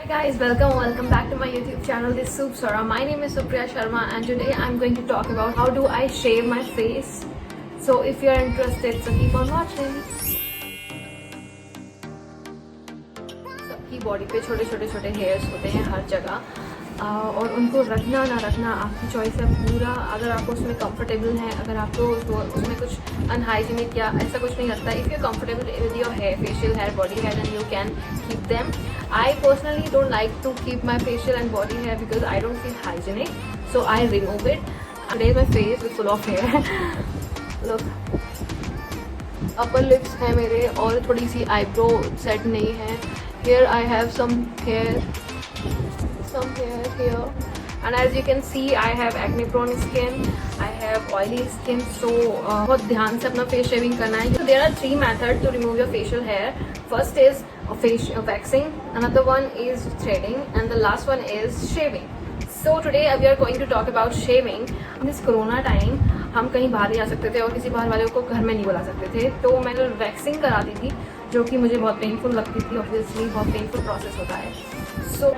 Hi guys, welcome back to my YouTube channel, This Soup Sora. My name is Supriya Sharma and today I'm going to talk about how do I shave my face. So if you're interested, so keep on watching. सबकी body पे छोटे छोटे hairs होते हैं हर जगह और उनको रखना ना रखना आपकी चॉइस है पूरा। अगर आपको उसमें कंफर्टेबल है, अगर आपको उसमें कुछ अनहाइजीनिक या ऐसा कुछ नहीं लगता, if you comfortable with your hair, facial hair, body hair, then you can keep them. I personally don't like to keep my facial and body hair because I don't feel hygienic, so I remove it. Today my face is full of hair. Look, upper lips है मेरे और थोड़ी सी eyebrow set नहीं है. Here I have some hair here, and as you can see I have acne prone skin, I have oily skin, so बहुत ध्यान से अपना face shaving करना है. So there are 3 methods to remove your facial hair. First is waxing, another one is threading, and the last one is shaving. So today we are going to talk about shaving. In this corona time हम कहीं बाहर नहीं जा सकते थे और किसी बाहर वाले को घर में नहीं बुला सकते थे, तो मैंने वैक्सिंग कराती थी जो कि मुझे बहुत पेनफुल लगती थी. ऑब्वियसली बहुत पेनफुल प्रोसेस होता है. So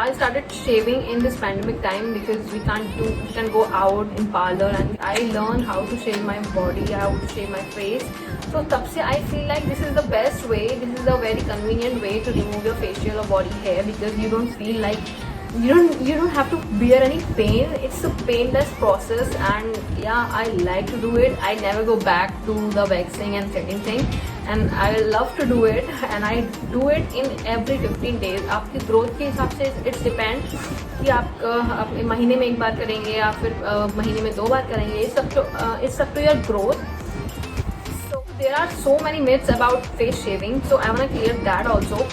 I started shaving in this pandemic time because we can go out in parlor, and I learned how to shave my body, how to shave my face. So तब से I feel like this is the best way, this is a very convenient way to remove your facial or body hair because you don't feel like you don't have to bear any pain. It's a painless process, and yeah, I like to do it. I never go back to the waxing and threading thing, and I love to do it, and I do it in every 15 days. आपकी growth के हिसाब से it's depend कि आप महीने में एक बार करेंगे या फिर महीने में 2 बार करेंगे. It's up to your growth. There are so many myths about face shaving, so I want to clear that also.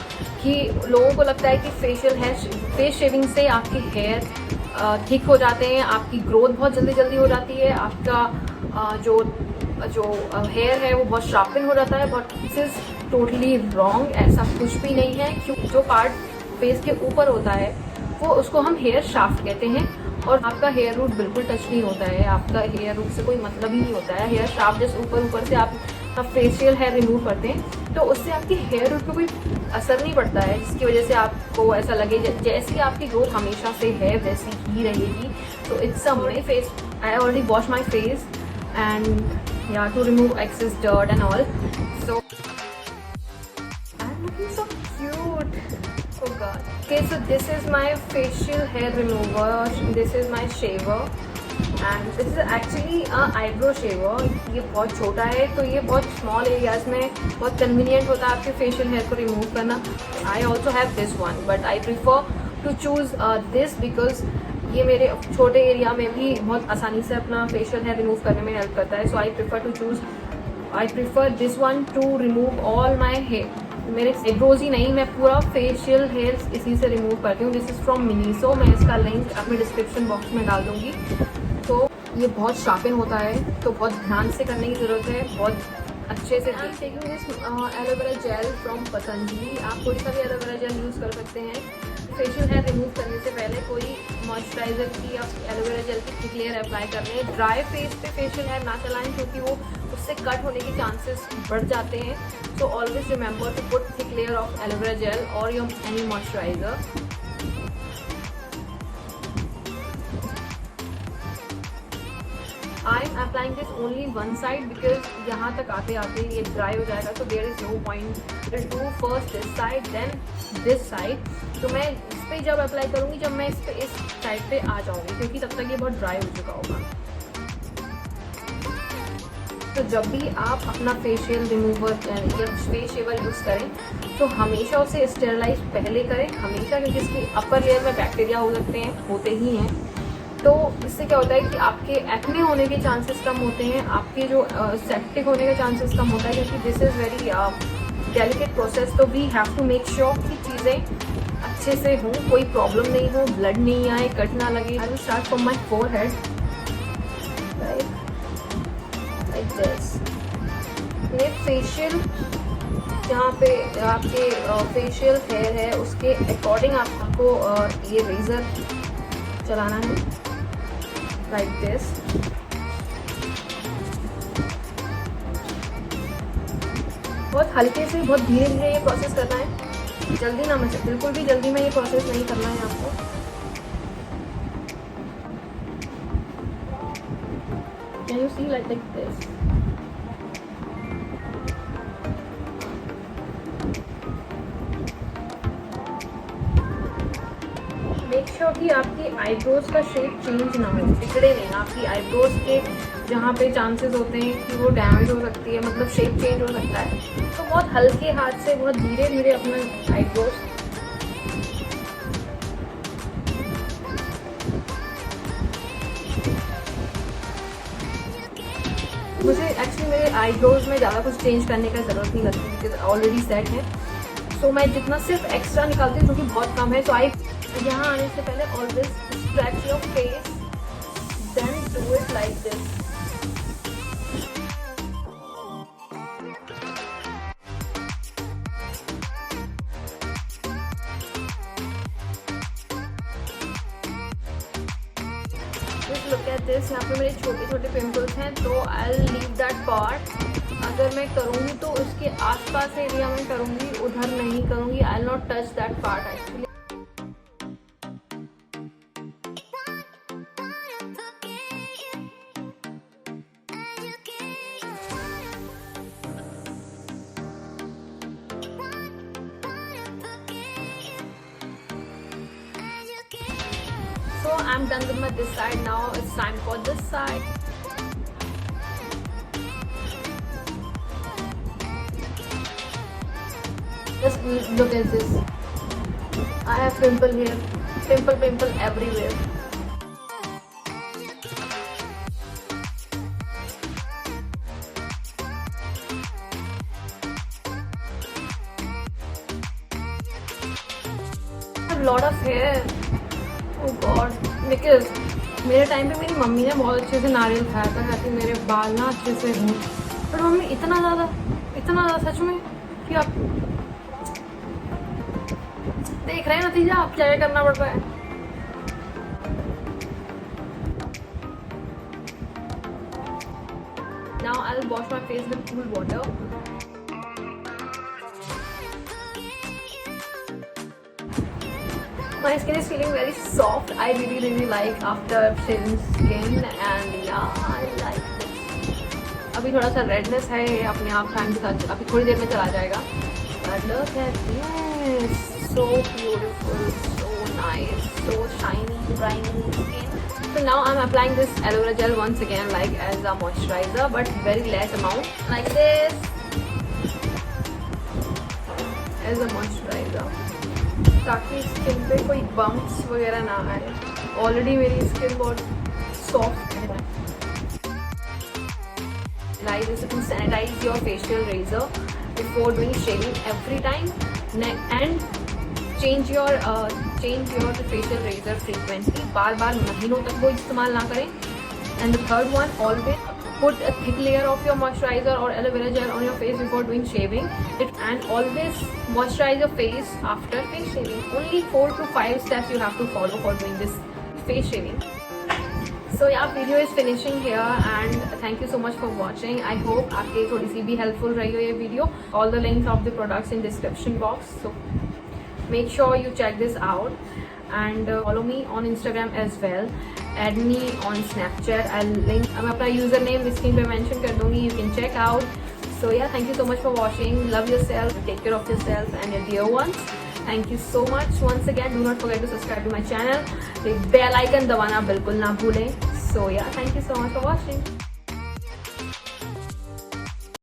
कि लोगों को लगता है कि फेस शेविंग से आपके हेयर ठीक हो जाते हैं, आपकी ग्रोथ बहुत जल्दी हो जाती है, आपका जो हेयर है वो बहुत शार्पन हो जाता है. But this is totally wrong. ऐसा कुछ भी नहीं है. क्यों जो पार्ट फेस के ऊपर होता है वो उसको हम हेयर शाफ्ट कहते हैं, और आपका हेयर रूट बिल्कुल टच नहीं होता है. आपका हेयर रूट से कोई मतलब ही नहीं होता है. हेयर शाफ्ट जैसे ऊपर से आप फेशियल हेयर रिमूव करते हैं तो उससे आपकी हेयर रूट पे कोई असर नहीं पड़ता है, जिसकी वजह से आपको ऐसा लगे जैसी आपकी ग्रोथ हमेशा से है वैसी ही रहेगी. तो it's a my face. I already wash my face and yeah to remove excess dirt and all. So I am looking so cute. Oh god. Okay, so this is my facial hair remover. This is my shaver. And this is actually a eyebrow shaver. ये बहुत छोटा है तो ये बहुत small areas में बहुत convenient होता है आपके फेशियल हेयर को रिमूव करना. I also have this one, but I prefer to choose this because ये मेरे छोटे एरिया में भी बहुत आसानी से अपना फेशियल हेयर रिमूव करने में हेल्प करता है. So I prefer this one to remove all my hair. मेरे आईब्रोज ही नहीं, मैं पूरा फेशियल हेयर इसी से रिमूव करती हूँ. This is from Miniso. मैं इसका लिंक अपने डिस्क्रिप्शन बॉक्स में डाल दूँगी. तो ये बहुत शार्पन होता है, तो बहुत ध्यान से करने की ज़रूरत है, बहुत अच्छे से. Taking this aloe vera gel from Patanjali. आप कोई सा भी एलोवेरा जेल यूज़ कर सकते हैं. फेशियल हेयर रिमूव करने से पहले कोई मॉइस्चराइज़र की या एलोवेरा जेल की थिक लेयर अप्लाई कर लें. ड्राई फेस पे फेशियल हेयर ना चलाएं क्योंकि वो उससे कट होने के चांसेस बढ़ जाते हैं. So always remember to put thick layer of aloe vera gel और your any moisturiser. I am applying this only one side because यहाँ तक आते ये ड्राई हो जाएगा. तो there is no point to do first this side then this side. तो मैं इस पर जब अप्लाई करूँगी जब मैं इस साइड पे आ जाऊँगी, क्योंकि तब तक ये बहुत ड्राई हो चुका होगा. तो जब भी आप अपना फेशियल रिमूवर या फेस शेवर यूज़ करें तो हमेशा उसे स्टेरलाइज पहले करें, हमेशा, क्योंकि इसकी अपर लेयर में बैक्टीरिया हो सकते हैं, होते ही हैं. तो इससे क्या होता है कि आपके एक्ने होने के चांसेस कम होते हैं, आपके जो सेप्टिक होने के चांसेस कम होता है, क्योंकि this is very delicate process. तो we have to make sure कि चीज़ें अच्छे से हों, कोई प्रॉब्लम नहीं हो, ब्लड नहीं आए, कट ना लगे. I will start from my forehead like this. ये फेशियल जहाँ पे आपके फेशियल हेयर है उसके अकॉर्डिंग आपको ये रेज़र चलाना है like this. बहुत हल्के से बहुत धीरे धीरे ये प्रोसेस करना है. जल्दी ना मचे, बिल्कुल भी जल्दी में ये प्रोसेस नहीं करना है आपको। Can you see like this? Make sure कि आपकी आईब्रोज का शेप चेंज ना हो, बिगड़े नहीं। आपकी आईब्रोज के जहाँ पे चांसेस होते हैं कि वो डैमेज हो सकती है, मतलब शेप चेंज हो सकता है, तो बहुत हल्के हाथ से बहुत धीरे धीरे अपना आईब्रोज, मुझे एक्चुअली मेरे आईब्रोज में ज़्यादा कुछ चेंज करने का ज़रूरत नहीं लगती बिकॉज ऑलरेडी सेट है। सो मैं जितना सिर्फ एक्स्ट्रा निकालती हूँ जो कि बहुत कम है। सो आई यहाँ आने से पहले always stretch your face, then do it like this. Look at this, यहाँ पे मेरे छोटे छोटे पिंपल्स हैं, तो I will leave that part. अगर मैं करूँगी तो उसके आसपास एरिया में करूँगी, उधर नहीं करूँगी। I will not touch that part actually. So I'm done with my this side. Now it's time for this side. Just look at this. I have pimple here, pimple everywhere. I have lot of hair. Oh God, because मेरे time पे मेरी mummy ने बहुत अच्छे से नारियल खाया था, ताकि मेरे बाल ना अच्छे से हों। पर मम्मी इतना ज़्यादा सच में कि आप देख रहे हैं नतीजा, आप क्या करना पड़ रहा है। Now I'll wash my face with cool water. My skin is feeling very soft. I really like after shaving skin, and yeah, I like this. अभी थोड़ा सा रेडनेस है, ये अपने आप टाइम के साथ अभी थोड़ी देर में चला जाएगा। But look at this, so beautiful, so nice, so shiny, briny skin. So now I'm applying this aloe vera gel once again, like as a moisturizer, but very less amount, like this, as a moisturizer. ताकि skin पे कोई bumps वगैरह ना आए। Already मेरी skin बहुत soft है। Like this, to sanitize your facial razor before doing shaving every time, and change your facial razor frequently. बार महीनों तक वो इस्तेमाल ना करें। And the third one, always put a thick layer of your moisturizer or aloe vera gel on your face before doing shaving. And always moisturize your face after face shaving. Only 4 to 5 steps you have to follow for doing this face shaving. So yeah, video is finishing here, and thank you so much for watching. I hope आपके थोड़ी सी भी helpful रही हो ये video. All the links of the products in description box. So make sure you check this out, and follow me on Instagram as well. Add me on Snapchat. मैं अपना username screen पे mention कर दूँगी. You can check out. So yeah, thank you so much for watching. Love yourself, take care of yourself and your dear ones. Thank you so much once again. Do not forget to subscribe to my channel. Bell icon दबाना बिल्कुल ना भूलें. So yeah, thank you so much for watching.